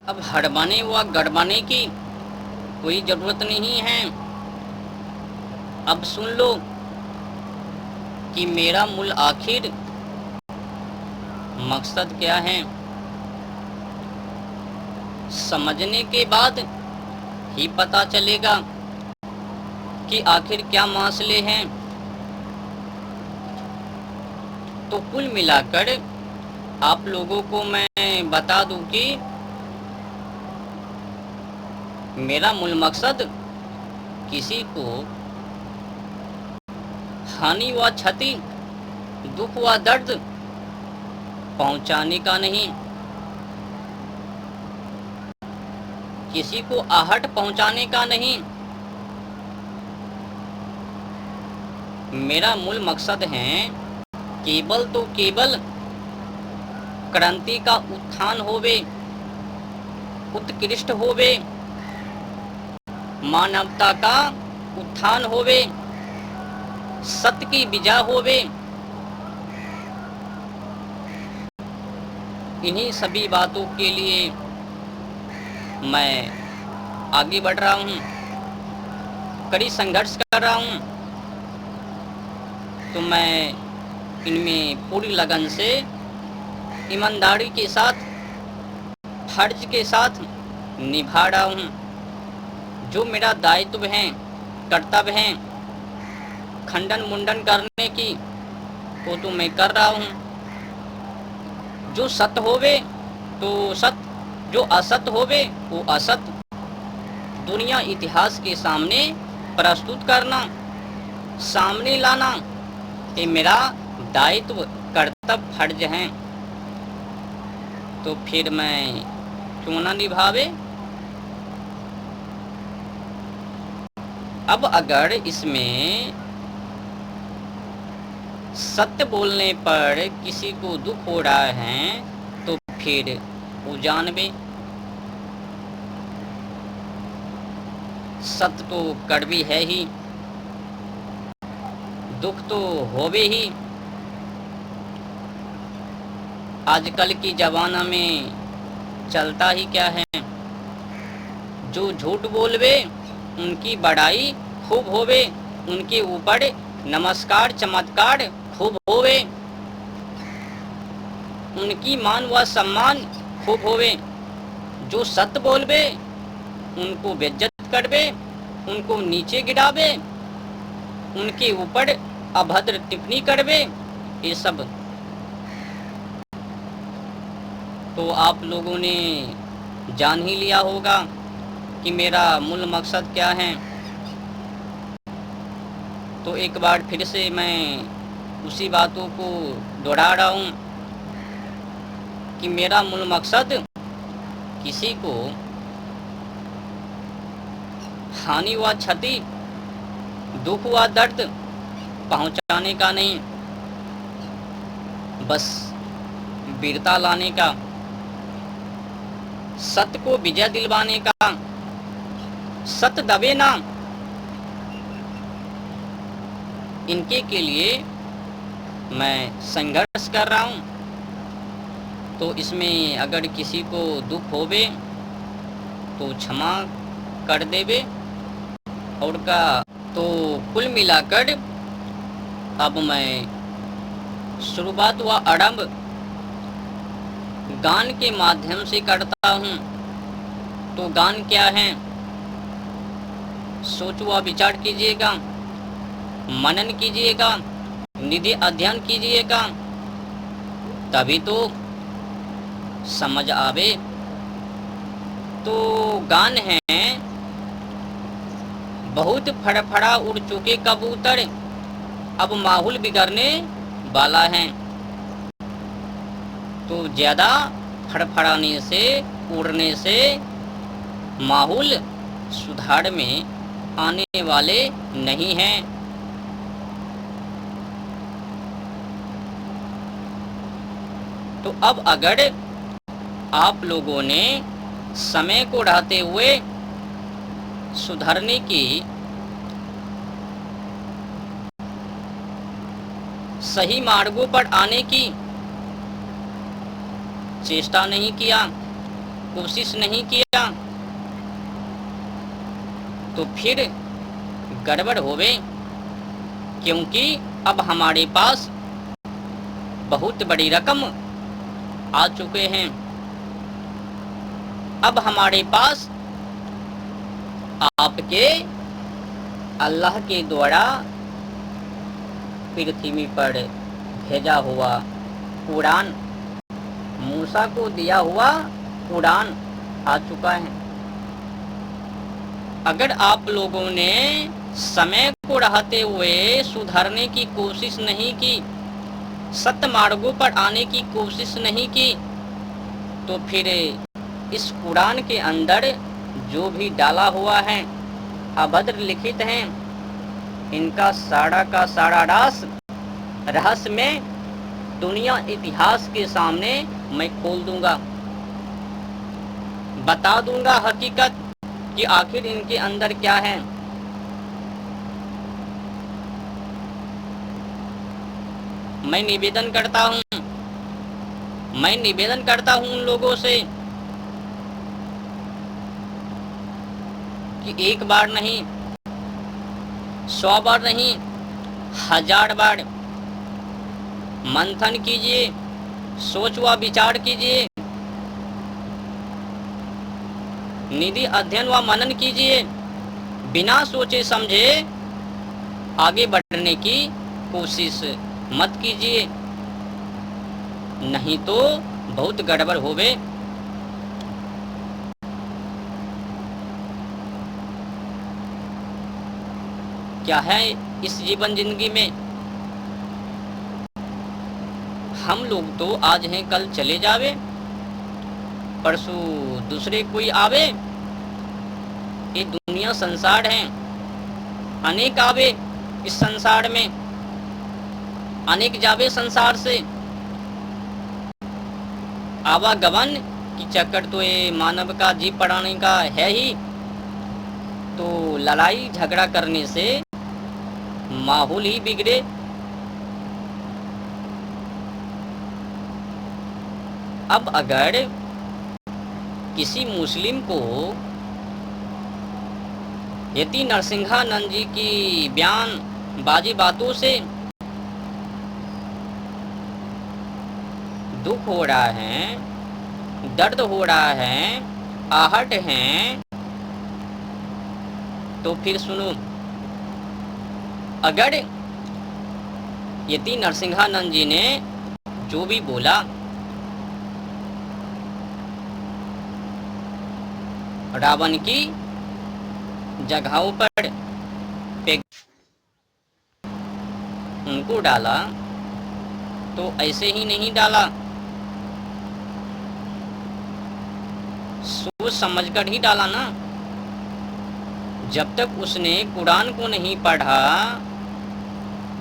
अब हड़बड़ाने व गड़बड़ाने की कोई ज़रूरत नहीं है। अब सुन लो कि मेरा मूल आखिर मकसद क्या है। समझने के बाद ही पता चलेगा कि आखिर क्या मसले हैं। तो कुल मिलाकर आप लोगों को मैं बता दूं कि मेरा मूल मकसद किसी को हानि व क्षति, दुख व दर्द पहुंचाने का नहीं, किसी को आहट पहुंचाने का नहीं। मेरा मूल मकसद है केवल तो केवल क्रांति का उत्थान होवे, उत्कृष्ट होवे, मानवता का उत्थान होवे, सत्य की विजय होवे। इन्हीं सभी बातों के लिए मैं आगे बढ़ रहा हूँ, कड़ी संघर्ष कर रहा हूँ। तो मैं इनमें पूरी लगन से, ईमानदारी के साथ, फर्ज के साथ निभा रहा हूँ। जो मेरा दायित्व है, कर्तव्य है खंडन मुंडन करने की, वो तो मैं कर रहा हूँ। जो सत्य होवे तो सत्य, जो असत्य होवे वो असत्य दुनिया इतिहास के सामने प्रस्तुत करना, सामने लाना, ये मेरा दायित्व, कर्तव्य, फर्ज है। तो फिर मैं क्यों ना निभावे। अब अगर इसमें सत्य बोलने पर किसी को दुख हो रहा है तो फिर वो जानवे। सत्य तो कड़वी है ही, दुख तो होवे ही। आजकल की जमाना में चलता ही क्या है, जो झूठ बोलवे उनकी बड़ाई खूब होवे, उनके ऊपर नमस्कार चमत्कार खूब होवे, उनकी मान व सम्मान खूब होवे। जो सत्य बोलवे उनको बेइज्जत करवे, उनको नीचे गिरावे, उनके ऊपर अभद्र टिप्पणी करवे, ये सब तो आप लोगों ने जान ही लिया होगा कि मेरा मूल मकसद क्या है। तो एक बार फिर से मैं उसी बातों को दोहरा रहा हूँ कि मेरा मूल मकसद किसी को हानि व क्षति, दुख व दर्द पहुँचाने का नहीं, बस वीरता लाने का, सत्य को विजय दिलवाने का। सत्य दबे ना, इनके के लिए मैं संघर्ष कर रहा हूँ। तो इसमें अगर किसी को दुख होवे तो क्षमा कर देवे। और का तो कुल मिलाकर अब मैं शुरुआत व आरंभ गान के माध्यम से करता हूँ। तो गान क्या है, सोच व विचार कीजिएगा, मनन कीजिएगा, निधि अध्ययन कीजिएगा, तभी तो समझ आवे। तो गान है, बहुत फड़फड़ा उड़ चुके कबूतर, अब माहौल बिगड़ने वाला है। तो ज़्यादा फड़फड़ाने से, उड़ने से माहौल सुधार में आने वाले नहीं हैं। तो अब अगर आप लोगों ने समय को रहते हुए सुधरने की, सही मार्गों पर आने की चेष्टा नहीं किया, कोशिश नहीं किया तो फिर गड़बड़ होवे, क्योंकि अब हमारे पास बहुत बड़ी रकम आ चुके हैं। अब हमारे पास आपके अल्लाह के द्वारा पृथ्वी पर भेजा हुआ कुरान, मूसा को दिया हुआ कुरान आ चुका है। अगर आप लोगों ने समय को रहते हुए सुधारने की कोशिश नहीं की, सत्य मार्गों पर आने की कोशिश नहीं की, तो फिर इस कुरान के अंदर जो भी डाला हुआ है, अभद्र लिखित हैं, इनका सारा का सारा रहस्य में दुनिया इतिहास के सामने मैं खोल दूंगा, बता दूंगा हकीकत कि आखिर इनके अंदर क्या है। मैं निवेदन करता हूं उन लोगों से कि एक बार नहीं, 100 बार नहीं, 1000 बार मंथन कीजिए, सोच व विचार कीजिए, निधि अध्ययन व मनन कीजिए, बिना सोचे समझे आगे बढ़ने की कोशिश मत कीजिए, नहीं तो बहुत गड़बड़ होवे। क्या है इस जीवन जिंदगी में, हम लोग तो आज हैं कल चले जावे, परसों दूसरे कोई आवे। ये दुनिया संसार है, अनेक आवे इस संसार में, अनेक जावे संसार से। आवागमन की चक्कर तो ये मानव का जीव पढ़ाने का है ही, तो लड़ाई झगड़ा करने से माहौल ही बिगड़े। अब अगर किसी मुस्लिम को यति नरसिंहानंद जी की बयान बाजी बातों से दुख हो रहा है, दर्द हो रहा है, आहट है, तो फिर सुनो, अगर यति नरसिंहानंद जी ने जो भी बोला, रावण की जगहों पर उनको डाला, तो ऐसे ही नहीं डाला, सोच समझकर ही डाला ना। जब तक उसने कुरान को नहीं पढ़ा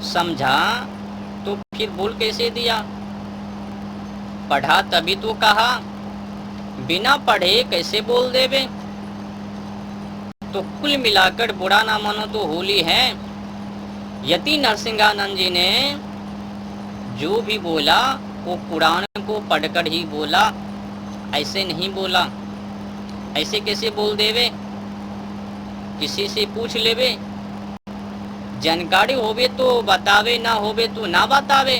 समझा, तो फिर बोल कैसे दिया? पढ़ा तभी तो कहा, बिना पढ़े कैसे बोल देवे? तो कुल मिलाकर बुरा ना मानो तो होली है। यति नरसिंहानंद जी ने जो भी बोला वो कुरान को पढ़कर ही बोला, ऐसे नहीं बोला। ऐसे कैसे बोल देवे? किसी से पूछ लेवे, जानकारी होवे तो बतावे, ना होवे तो ना बतावे।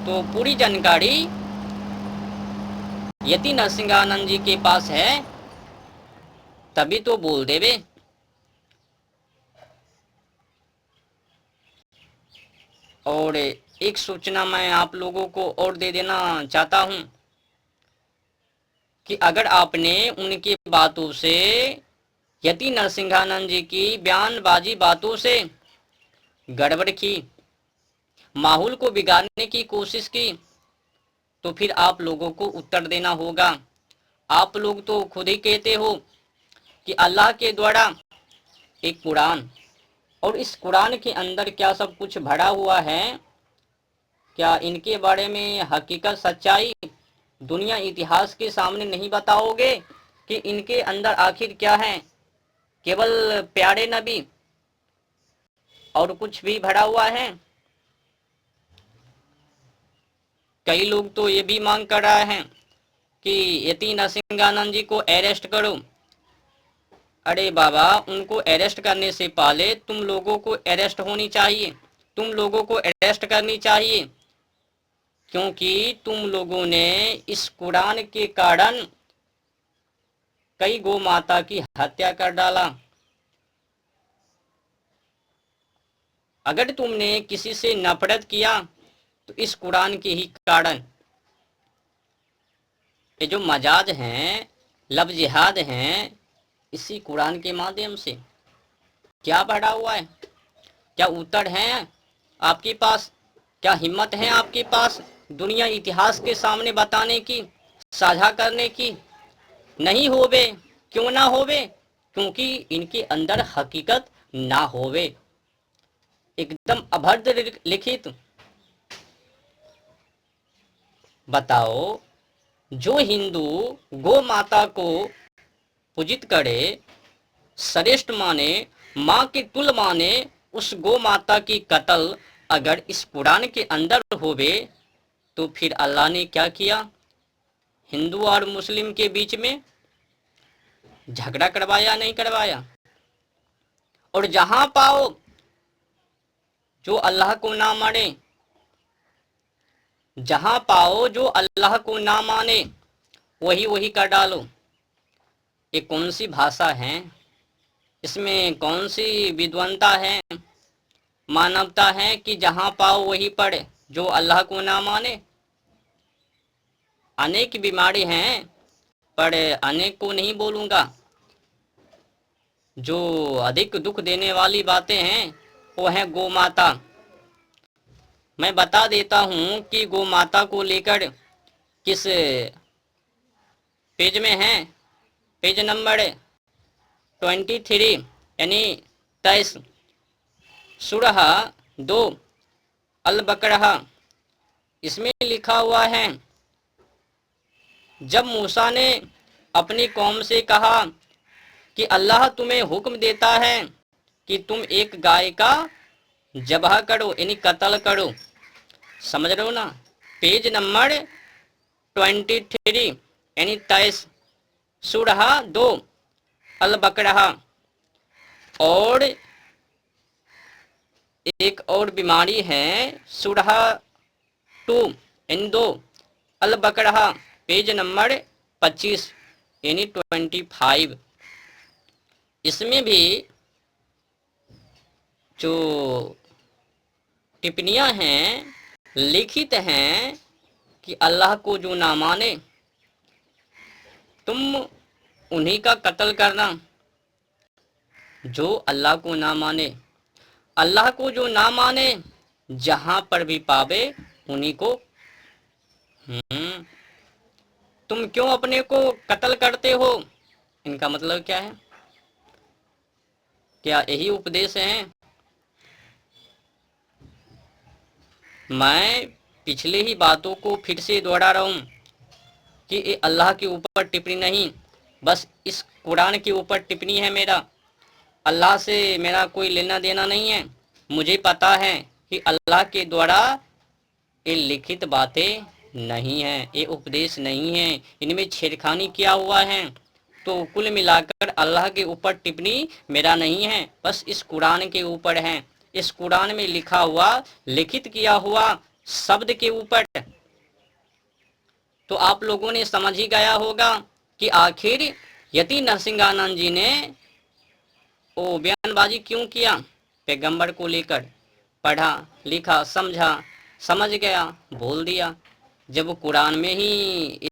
तो पूरी जानकारी यति नरसिंहानंद जी के पास है, तभी तो बोल देवे। और एक सूचना मैं आप लोगों को और दे देना चाहता हूं कि अगर आपने उनकी बातों से, यति नरसिंहानंद जी की बयानबाजी बातों से गड़बड़ की, माहौल को बिगाड़ने की कोशिश की, तो फिर आप लोगों को उत्तर देना होगा। आप लोग तो खुद ही कहते हो कि अल्लाह के द्वारा एक कुरान, और इस कुरान के अंदर क्या सब कुछ भरा हुआ है, क्या इनके बारे में हकीकत सच्चाई दुनिया इतिहास के सामने नहीं बताओगे कि इनके अंदर आखिर क्या है? केवल प्यारे नबी और कुछ भी भरा हुआ है? कई लोग तो ये भी मांग कर रहा है कि यति नरसिंहानंद जी को अरेस्ट करो। अरे बाबा, उनको अरेस्ट करने से पहले तुम लोगों को अरेस्ट होनी चाहिए, तुम लोगों को अरेस्ट करनी चाहिए, क्योंकि तुम लोगों ने इस कुरान के कारण कई गौ माता की हत्या कर डाला। अगर तुमने किसी से नफरत किया तो इस कुरान के ही कारण। ये जो मजाज हैं, लब जिहाद हैं, इसी कुरान के माध्यम से। क्या बढ़ा हुआ है? क्या उत्तर है आपके पास? क्या हिम्मत है आपके पास दुनिया इतिहास के सामने बताने की, साझा करने की? नहीं होवे। क्यों ना होवे? क्योंकि इनके अंदर हकीकत ना होवे, एकदम अभद्र लिखित। बताओ, जो हिंदू गौ माता को पूजित करे, श्रेष्ठ माने, माँ के तुल्य माने, उस गौ माता की कत्ल अगर इस कुरान के अंदर होवे, तो फिर अल्लाह ने क्या किया? हिंदू और मुस्लिम के बीच में झगड़ा करवाया, नहीं करवाया? और जहां पाओ जो अल्लाह को ना माने, जहां पाओ जो अल्लाह को ना माने, वही वही कर डालो। ये कौन सी भाषा है? इसमें कौन सी विद्वंता है, मानवता है कि जहां पाओ वही पढ़े, जो अल्लाह को ना माने? अनेक बीमारी हैं, पर अनेक को नहीं बोलूंगा। जो अधिक दुख देने वाली बातें हैं वो है गौ माता। मैं बता देता हूं कि गौ माता को लेकर किस पेज में है। पेज नंबर 23 यानी 23, सूरह 2 अल बकरह। इसमें लिखा हुआ है, जब मूसा ने अपनी कौम से कहा कि अल्लाह तुम्हें हुक्म देता है कि तुम एक गाय का जबह करो, यानी कत्ल करो। समझ रहे हो ना? पेज नंबर 23 यानी 23, सूरह 2 अल बकरह। और एक और बीमारी है, सूरह 2 यानी 2 अल बकरह, पेज नंबर 25 यानी 25। इसमें भी जो टिप्पणियां हैं, लिखित हैं कि अल्लाह को जो ना माने, तुम उन्हीं का कत्ल करना। जो अल्लाह को ना माने, अल्लाह को जो ना माने, जहां पर भी पावे उन्हीं को। तुम क्यों अपने को कत्ल करते हो? इनका मतलब क्या है? क्या यही उपदेश है? मैं पिछले ही बातों को फिर से दोहरा रहा हूं कि ये अल्लाह के ऊपर टिप्पणी नहीं, बस इस कुरान के ऊपर टिप्पणी है मेरा। अल्लाह से मेरा कोई लेना देना नहीं है। मुझे पता है कि अल्लाह के द्वारा ये लिखित बातें नहीं है, ये उपदेश नहीं है, इनमें छेड़खानी किया हुआ है। तो कुल मिलाकर अल्लाह के ऊपर टिप्पणी मेरा नहीं है, बस इस कुरान के ऊपर है। इस कुरान में लिखा हुआ, लिखित किया हुआ शब्द के ऊपर। तो आप लोगों ने समझ ही गया होगा कि आखिर यति नरसिंहानंद जी ने वो बयानबाजी क्यों किया पैगंबर को लेकर। पढ़ा, लिखा, समझा, समझ गया, बोल दिया। जब कुरान में ही